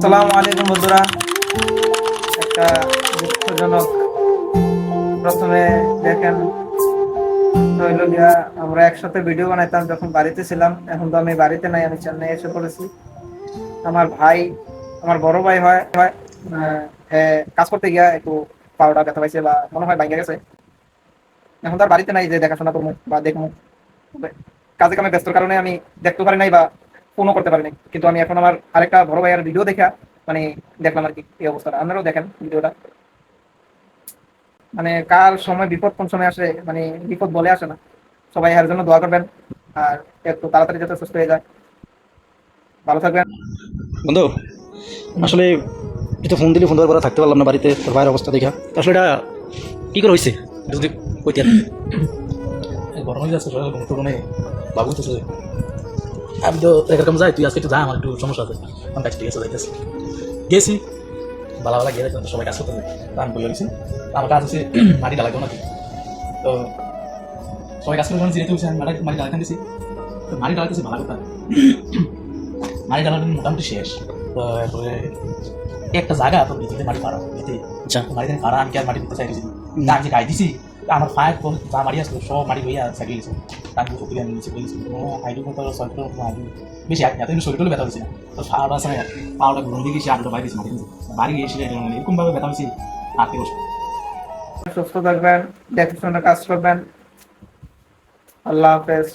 আসসালামু আলাইকুম বন্ধুরা। একটা দুঃখজনক প্রথমে দেখেন হইল গিয়া আমরা একসাথে ভিডিও বানাইতাম যখন বাড়িতে ছিলাম। এখন তো আমি বাড়িতে নাই, আমি চেন্নাই এসে পড়েছি। আমার ভাই, আমার বড় ভাই হয় হয় কাজ করতে গিয়া একটু পাউডার ব্যথা পাইছে বা মনে হয় বাইকে গেছে। এখন তার বাড়িতে নাই যে দেখাশোনা করবো বা দেখবো। কাজে কামে ব্যস্তর কারণে আমি দেখতে পারি নাই বা ফোনও করতে পারি নাই। কিন্তু আমি এখন আমার আরেকটা বড় ভাইয়ের ভিডিও দেখা মানে দেখলাম আর কি এই অবস্থাটা। আপনারাও দেখেন ভিডিওটা। মানে কার সময় বিপদ কোন সময় আসে মানে বিপদ বলে আসে না। সবাই এর জন্য দোয়া করবেন আর একটু তাড়াতাড়ি যাতে সুস্থ হয়ে যায়। ভালো থাকবেন বন্ধু। আসলে তুই তো ফোন দিলি, ফোন দেওয়ার পরে থাকতে পারলাম না বাড়িতে, তোর ভাইয়ের অবস্থা দেখা। আসলে এটা কী করে হয়েছে যদি কইতে আর গরম হয়ে যাচ্ছে, সকালে ঘুম থেকে বাবু তো আমি তো এরকম যাই, তুই আজকে একটু যা, আমার একটু সমস্যা আছে। আমি কাছে ঠিক আছে যাইতেছি, গেছি ভালো ভালো গিয়ে দেখলাম সবাই কাজ করতে হবে। আমি বলে গেছি আমার কাজ হচ্ছে মাটি ডালাইতো নাকি, তো সবাই কাজ করে যেতে হচ্ছে। আমি মাটি ডালাইতে দিয়েছি, তো মাটি ডালাইতেছি ভালো কথা। মাটি ডালানো মোটামুটি শেষ, তো এরপরে একটা জায়গা তো ভিতরে মাটি পাড়া ভিতরে মাটি পাড়া, আমি কি আর মাটি দিতে চাইছি আমি যে গাই দিছি আমার ফায়ার যা মারি আসলো সব মাটি হইয়া চাকরি গেছে। তার সত্যি আমি নিচে পেয়েছি হাইডু মতো সয়টো হাইডু বেশি এত কিন্তু শরীরগুলো ব্যথা হয়েছে না। তো ফাওয়ার আছে পাওয়াটা ঘুম দিয়ে গেছি, আলুটা বাইরে দিয়েছি মাটি বাড়ি গিয়েছি এরকমভাবে ব্যথা হয়েছে হাতে বসে। সুস্থ থাকবেন, দেখাশোনা কাজ করবেন। আল্লাহ হাফেজ।